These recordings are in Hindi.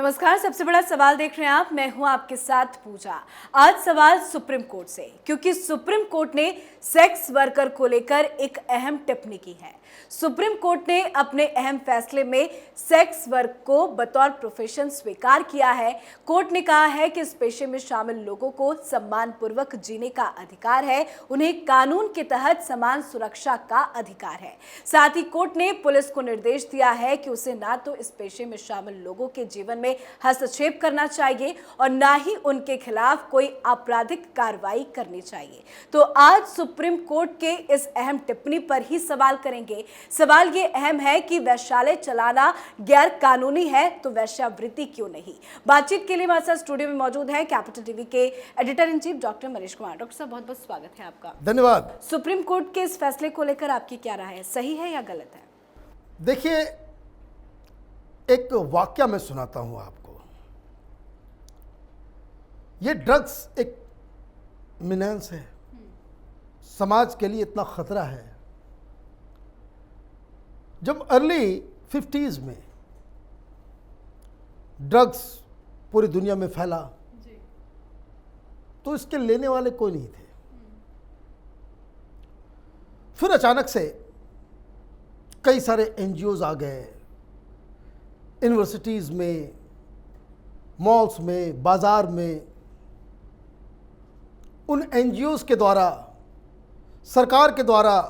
नमस्कार। सबसे बड़ा सवाल देख रहे हैं आप, मैं हूं आपके साथ पूजा। आज सवाल सुप्रीम कोर्ट से, क्योंकि सुप्रीम कोर्ट ने सेक्स वर्कर को लेकर एक अहम टिप्पणी की है। सुप्रीम कोर्ट ने अपने अहम फैसले में सेक्स वर्क को बतौर प्रोफेशन स्वीकार किया है। कोर्ट ने कहा है कि इस पेशे में शामिल लोगों को सम्मानपूर्वक जीने का अधिकार है, उन्हें कानून के तहत समान सुरक्षा का अधिकार है। साथ ही कोर्ट ने पुलिस को निर्देश दिया है कि उसे ना तो इस पेशे में शामिल लोगों के जीवन में हस्तक्षेप करना चाहिए और ना ही उनके खिलाफ कोई आपराधिक कार्रवाई करनी चाहिए। तो आज सुप्रीम कोर्ट के इस अहम टिप्पणी पर ही सवाल करेंगे। सवाल ये अहम है कि वैश्यालय चलाना गैर कानूनी है तो वैश्यावृत्ति क्यों नहीं। बातचीत के लिए हमारे साथ स्टूडियो में मौजूद है कैपिटल टीवी के editor in chief doctor Manish Kumar. Doctor साहब, बहुत बहुत स्वागत है आपका। धन्यवाद। सुप्रीम कोर्ट के इस फैसले को लेकर आपकी क्या राय है, सही है या गलत है? देखिए, एक वाक्य मैं सुनाता हूं आपको। ये ड्रग्स एक मिनेंस है, समाज के लिए इतना खतरा है। जब अर्ली 50s में ड्रग्स पूरी दुनिया में फैला तो इसके लेने वाले कोई नहीं थे। फिर अचानक से कई सारे एनजीओज आ गए, यूनिवर्सिटीज़ में, मॉल्स में, बाज़ार में। उन एनजीओज के द्वारा, सरकार के द्वारा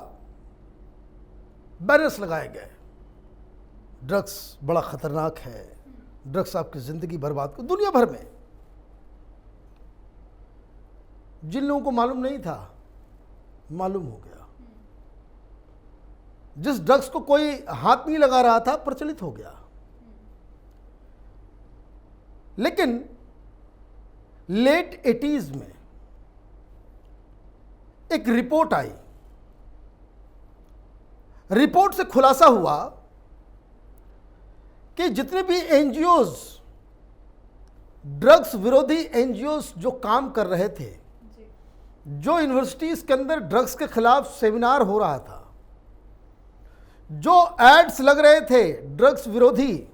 बैरियर्स लगाए गए। ड्रग्स बड़ा ख़तरनाक है, ड्रग्स आपकी ज़िंदगी बर्बाद कर। दुनिया भर में जिन लोगों को मालूम नहीं था, मालूम हो गया। जिस ड्रग्स को कोई हाथ नहीं लगा रहा था, प्रचलित हो गया। लेकिन लेट 80s में एक रिपोर्ट आई। रिपोर्ट से खुलासा हुआ कि जितने भी एनजीओज, ड्रग्स विरोधी एनजीओज जो काम कर रहे थे, जो यूनिवर्सिटीज के अंदर ड्रग्स के खिलाफ सेमिनार हो रहा था, जो एड्स लग रहे थे ड्रग्स विरोधी,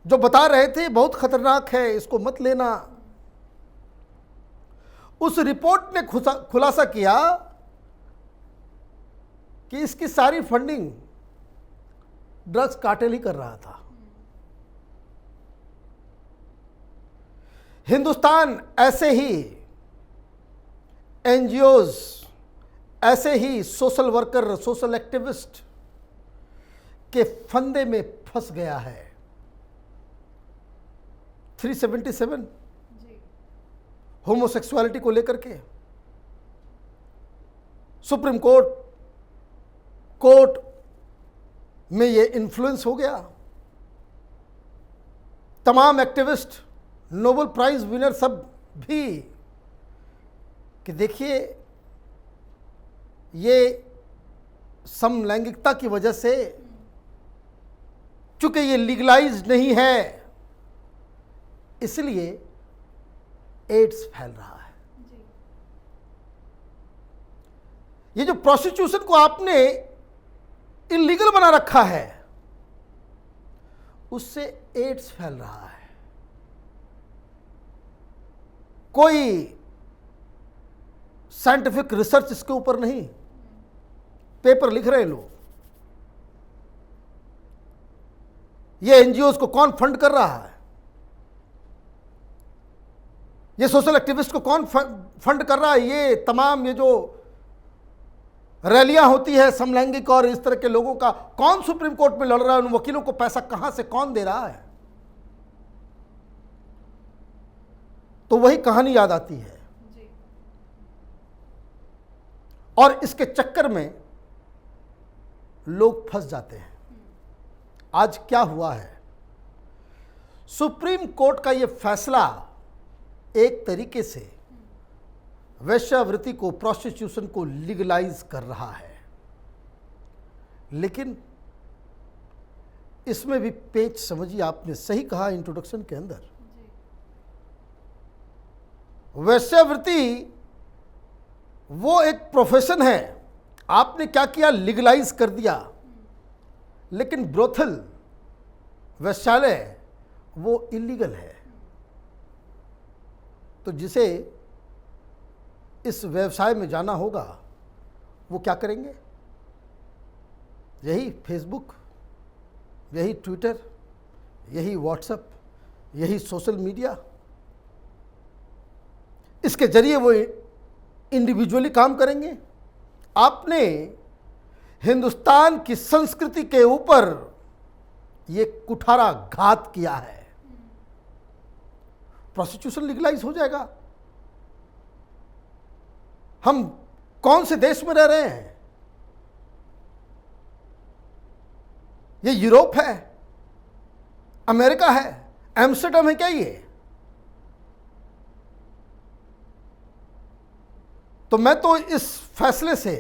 जो बता रहे थे बहुत खतरनाक है, इसको मत लेना, उस रिपोर्ट ने खुलासा किया कि इसकी सारी फंडिंग ड्रग्स कार्टेल ही कर रहा था। हिंदुस्तान ऐसे ही एनजीओज, ऐसे ही सोशल वर्कर, सोशल एक्टिविस्ट के फंदे में फंस गया है। 377 होमोसेक्सुअलिटी को लेकर के सुप्रीम कोर्ट में ये इन्फ्लुएंस हो गया। तमाम एक्टिविस्ट, नोबेल प्राइज विनर सब भी कि देखिए, ये समलैंगिकता की वजह से, चूंकि ये लीगलाइज नहीं है, इसलिए एड्स फैल रहा है। ये जो प्रोस्टिट्यूशन को आपने इलीगल बना रखा है, उससे एड्स फैल रहा है। कोई साइंटिफिक रिसर्च इसके ऊपर नहीं, पेपर लिख रहे लोग। ये एनजीओज को कौन फंड कर रहा है, ये सोशल एक्टिविस्ट को कौन फंड कर रहा है, ये तमाम ये जो रैलियां होती है समलैंगिक और इस तरह के लोगों का, कौन सुप्रीम कोर्ट में लड़ रहा है, उन वकीलों को पैसा कहां से कौन दे रहा है? तो वही कहानी याद आती है। और इसके चक्कर में लोग फंस जाते हैं। आज क्या हुआ है, सुप्रीम कोर्ट का यह फैसला एक तरीके से वैश्यावृत्ति को, प्रोस्टिट्यूशन को लीगलाइज कर रहा है। लेकिन इसमें भी पेच समझिए, आपने सही कहा इंट्रोडक्शन के अंदर, वैश्यावृत्ति वो एक प्रोफेशन है। आपने क्या किया, लीगलाइज कर दिया। लेकिन ब्रोथल, वैश्यालय, वो इलीगल है। तो जिसे इस व्यवसाय में जाना होगा वो क्या करेंगे? यही फेसबुक, यही ट्विटर, यही व्हाट्सएप, यही सोशल मीडिया, इसके जरिए वो इंडिविजुअली काम करेंगे। आपने हिंदुस्तान की संस्कृति के ऊपर ये कुठारा घात किया है। प्रोस्टिट्यूशन लीगलाइज हो जाएगा। हम कौन से देश में रह रहे हैं? ये यूरोप है, अमेरिका है, एम्स्टर्डम है क्या ये? तो मैं तो इस फैसले से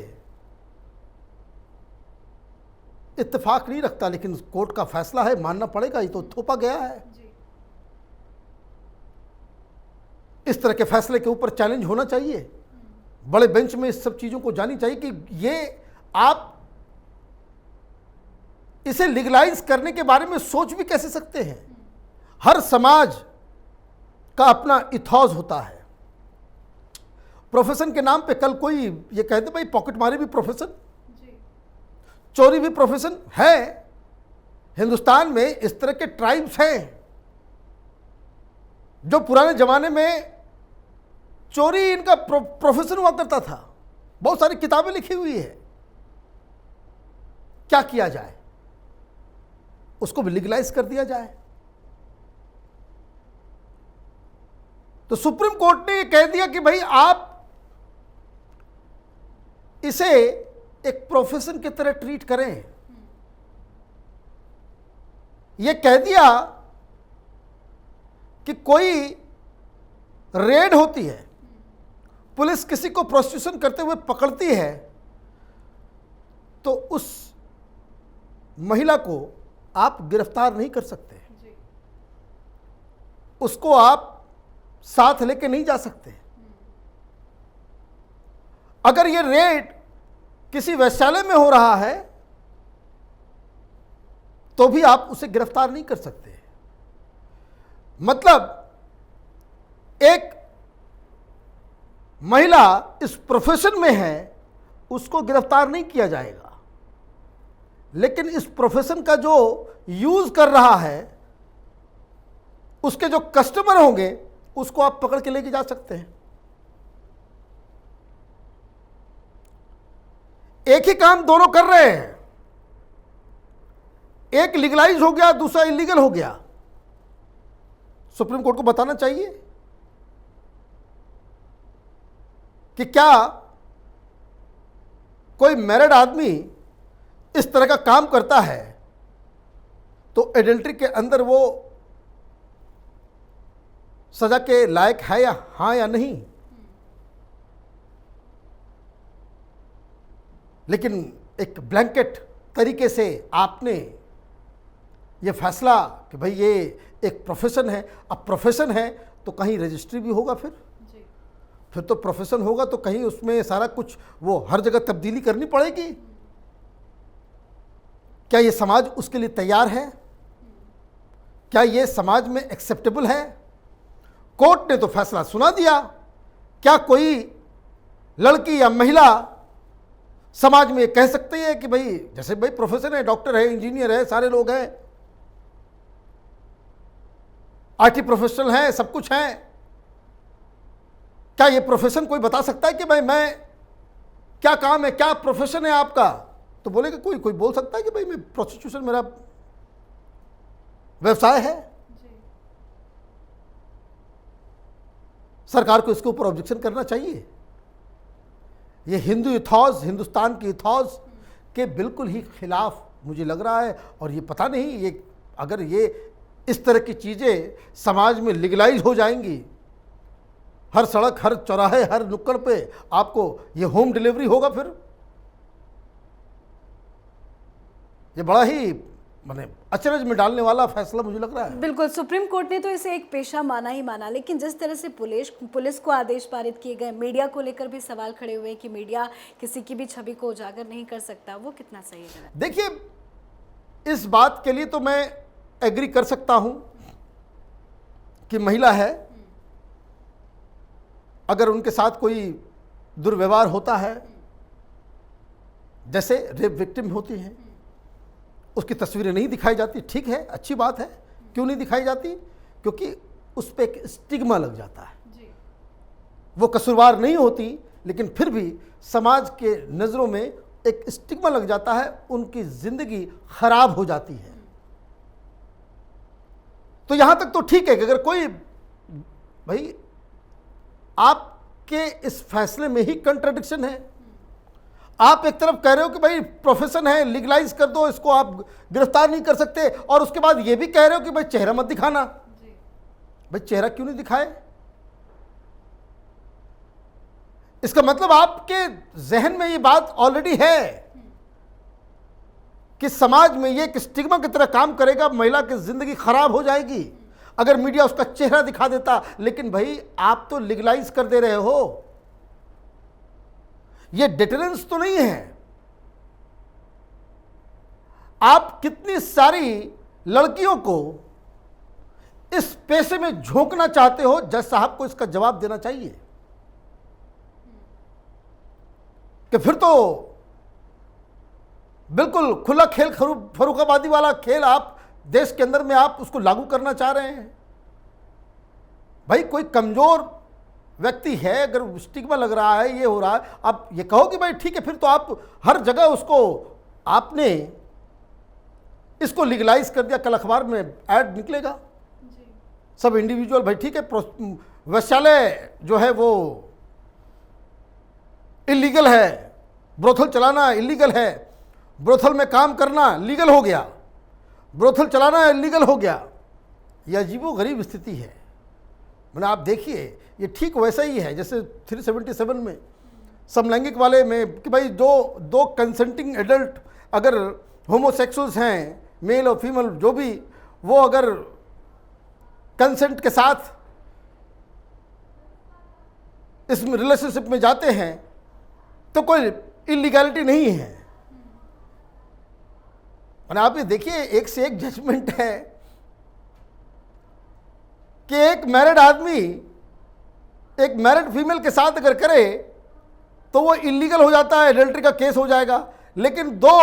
इत्तेफाक नहीं रखता, लेकिन कोर्ट का फैसला है, मानना पड़ेगा। ये तो थोपा गया है। इस तरह के फैसले के ऊपर चैलेंज होना चाहिए। बड़े बेंच में इस सब चीजों को जानी चाहिए कि ये आप इसे लीगलाइज करने के बारे में सोच भी कैसे सकते हैं। हर समाज का अपना इथॉस होता है। प्रोफेशन के नाम पे कल कोई ये कहते भाई पॉकेटमारी भी प्रोफेशन, चोरी भी प्रोफेशन है। हिंदुस्तान में इस तरह के ट्राइब्स हैं जो पुराने जमाने में चोरी इनका प्रोफेशन हुआ करता था। बहुत सारी किताबें लिखी हुई है। क्या किया जाए? उसको भी लीगलाइज कर दिया जाए। तो सुप्रीम कोर्ट ने यह कह दिया कि भाई आप इसे एक प्रोफेशन की तरह ट्रीट करें। यह कह दिया कि कोई रेड होती है, पुलिस किसी को प्रोस्टिट्यूशन करते हुए पकड़ती है, तो उस महिला को आप गिरफ्तार नहीं कर सकते, उसको आप साथ लेके नहीं जा सकते। अगर ये रेड किसी वैश्यालय में हो रहा है तो भी आप उसे गिरफ्तार नहीं कर सकते। मतलब एक महिला इस प्रोफेशन में है, उसको गिरफ्तार नहीं किया जाएगा, लेकिन इस प्रोफेशन का जो यूज कर रहा है, उसके जो कस्टमर होंगे, उसको आप पकड़ के लेके जा सकते हैं। एक ही काम दोनों कर रहे हैं, एक लीगलाइज हो गया, दूसरा इलीगल हो गया। सुप्रीम कोर्ट को बताना चाहिए कि क्या कोई मैरिड आदमी इस तरह का काम करता है तो एडल्ट्री के अंदर वो सजा के लायक है या हाँ या नहीं। लेकिन एक ब्लैंकेट तरीके से आपने ये फैसला कि भाई ये एक प्रोफेशन है। अब प्रोफेशन है तो कहीं रजिस्ट्री भी होगा, फिर तो प्रोफेशन होगा तो कहीं उसमें सारा कुछ वो हर जगह तब्दीली करनी पड़ेगी। क्या ये समाज उसके लिए तैयार है? क्या ये समाज में एक्सेप्टेबल है? कोर्ट ने तो फैसला सुना दिया। क्या कोई लड़की या महिला समाज में कह सकती है कि भाई जैसे भाई प्रोफेशन है, डॉक्टर है, इंजीनियर है, सारे लोग हैं, आईटी प्रोफेशनल हैं, सब कुछ हैं, क्या ये प्रोफेशन कोई बता सकता है कि भाई मैं क्या काम है, क्या प्रोफेशन है आपका? तो बोलेगा कोई बोल सकता है कि भाई मैं प्रोस्टिट्यूशन मेरा व्यवसाय है। सरकार को इसके ऊपर ऑब्जेक्शन करना चाहिए। ये हिंदू इथॉस, हिंदुस्तान की इथॉस के बिल्कुल ही खिलाफ मुझे लग रहा है। और ये पता नहीं, ये अगर ये इस तरह की चीज़ें समाज में लीगलाइज हो जाएंगी, हर सड़क, हर चौराहे, हर नुक्कड़ पे आपको ये होम डिलीवरी होगा, फिर ये बड़ा ही माने अचरज में डालने वाला फैसला मुझे लग रहा है। बिल्कुल, सुप्रीम कोर्ट ने तो इसे एक पेशा माना ही माना, लेकिन जिस तरह से पुलिस को आदेश पारित किए गए, मीडिया को लेकर भी सवाल खड़े हुए कि मीडिया किसी की भी छवि को उजागर नहीं कर सकता, वो कितना सही है? देखिए, इस बात के लिए तो मैं एग्री कर सकता हूं कि महिला है, अगर उनके साथ कोई दुर्व्यवहार होता है, जैसे रेप विक्टिम होती हैं, उसकी तस्वीरें नहीं दिखाई जाती, ठीक है, अच्छी बात है। क्यों नहीं दिखाई जाती? क्योंकि उस पर एक स्टिग्मा लग जाता है। वो कसूरवार नहीं होती, लेकिन फिर भी समाज के नज़रों में एक स्टिग्मा लग जाता है, उनकी ज़िंदगी खराब हो जाती है। तो यहां तक तो ठीक है कि अगर कोई, भाई आपके इस फैसले में ही कंट्राडिक्शन है। आप एक तरफ कह रहे हो कि भाई प्रोफेशन है, लीगलाइज कर दो इसको, आप गिरफ्तार नहीं कर सकते, और उसके बाद ये भी कह रहे हो कि भाई चेहरा मत दिखाना। भाई चेहरा क्यों नहीं दिखाए? इसका मतलब आपके जहन में ये बात ऑलरेडी है कि समाज में ये एक स्टिग्मा की तरह काम करेगा, महिला की जिंदगी खराब हो जाएगी अगर मीडिया उसका चेहरा दिखा देता। लेकिन भाई आप तो लीगलाइज कर दे रहे हो, ये डिटरेंस तो नहीं है। आप कितनी सारी लड़कियों को इस पेशे में झोंकना चाहते हो? जज साहब को इसका जवाब देना चाहिए कि फिर तो बिल्कुल खुला खेल, फर्रुखाबादी वाला खेल आप देश के अंदर में आप उसको लागू करना चाह रहे हैं। भाई कोई कमजोर व्यक्ति है, अगर स्टिग्मा लग रहा है, ये हो रहा है, आप ये कहो कि भाई ठीक है, फिर तो आप हर जगह उसको, आपने इसको लीगलाइज कर दिया, कल अखबार में ऐड निकलेगा सब इंडिविजुअल, भाई ठीक है, वैश्यालय जो है वो इलीगल है, ब्रोथल चलाना इलीगल है, ब्रोथल में काम करना लीगल हो गया, ब्रोथल चलाना इलीगल हो गया। यह अजीबोगरीब स्थिति है। मैंने, आप देखिए, ये ठीक वैसा ही है जैसे 377 में समलैंगिक वाले में कि भाई दो कंसेंटिंग एडल्ट अगर होमोसेक्सुअल्स हैं, मेल और फीमेल जो भी, वो अगर कंसेंट के साथ इस रिलेशनशिप में जाते हैं तो कोई इलीगैलिटी नहीं है। और आप ये देखिए, एक से एक जजमेंट है कि एक मैरिड आदमी एक मैरिड फीमेल के साथ अगर करे तो वो इलीगल हो जाता है, एडल्ट्री का केस हो जाएगा। लेकिन दो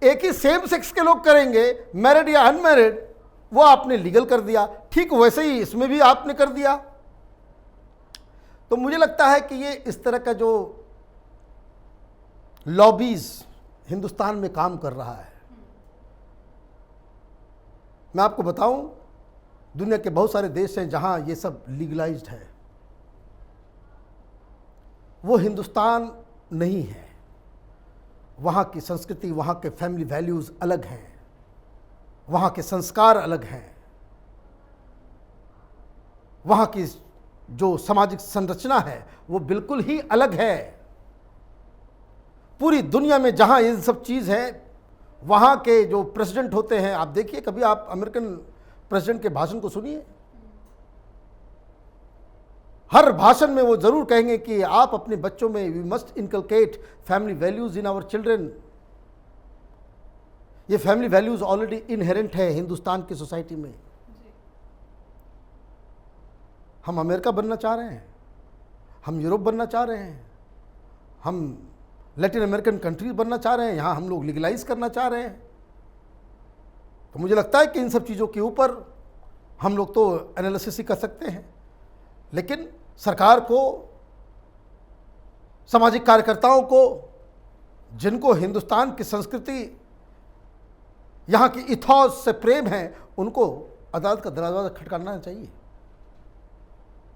एक ही सेम सेक्स के लोग करेंगे, मैरिड या अनमैरिड, वो आपने लीगल कर दिया। ठीक वैसे ही इसमें भी आपने कर दिया। तो मुझे लगता है कि ये इस तरह का जो लॉबीज हिंदुस्तान में काम कर रहा है, मैं आपको बताऊं, दुनिया के बहुत सारे देश हैं जहां ये सब लीगलाइज्ड है, वो हिंदुस्तान नहीं है। वहाँ की संस्कृति, वहाँ के फैमिली वैल्यूज़ अलग हैं, वहाँ के संस्कार अलग हैं, वहाँ की जो सामाजिक संरचना है वो बिल्कुल ही अलग है। पूरी दुनिया में जहाँ ये सब चीज़ है, वहाँ के जो प्रेसिडेंट होते हैं, आप देखिए, कभी आप अमेरिकन प्रेसिडेंट के भाषण को सुनिए, हर भाषण में वो जरूर कहेंगे कि आप अपने बच्चों में we must inculcate family values in our children. ये फैमिली वैल्यूज ऑलरेडी इनहेरेंट है हिंदुस्तान की सोसाइटी में। हम अमेरिका बनना चाह रहे हैं, हम यूरोप बनना चाह रहे हैं, हम लैटिन अमेरिकन कंट्रीज बनना चाह रहे हैं, यहाँ हम लोग लीगलाइज करना चाह रहे हैं। तो मुझे लगता है कि इन सब चीज़ों के ऊपर हम लोग तो एनालिसिस ही कर सकते हैं, लेकिन सरकार को, सामाजिक कार्यकर्ताओं को, जिनको हिंदुस्तान की संस्कृति, यहाँ की इथॉस से प्रेम है, उनको अदालत का दरवाजा खटखटाना चाहिए।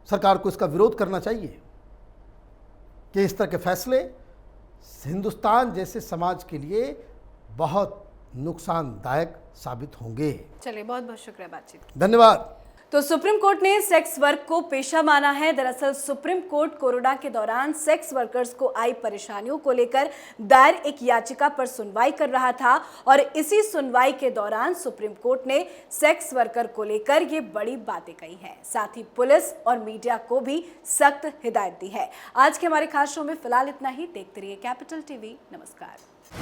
सरकार को इसका विरोध करना चाहिए कि इस तरह के फैसले हिंदुस्तान जैसे समाज के लिए बहुत नुकसानदायक साबित होंगे। चलिए, बहुत बहुत शुक्रिया बातचीत। धन्यवाद। तो सुप्रीम कोर्ट ने सेक्स वर्क को पेशा माना है। दरअसल सुप्रीम कोर्ट कोरोना के दौरान सेक्स वर्कर्स को आई परेशानियों को लेकर दायर एक याचिका पर सुनवाई कर रहा था और इसी सुनवाई के दौरान सुप्रीम कोर्ट ने सेक्स वर्कर को लेकर ये बड़ी बातें कही हैं। साथ ही पुलिस और मीडिया को भी सख्त हिदायत दी है। आज के हमारे खास शो में फिलहाल इतना ही। देखते रहिए कैपिटल टीवी। नमस्कार।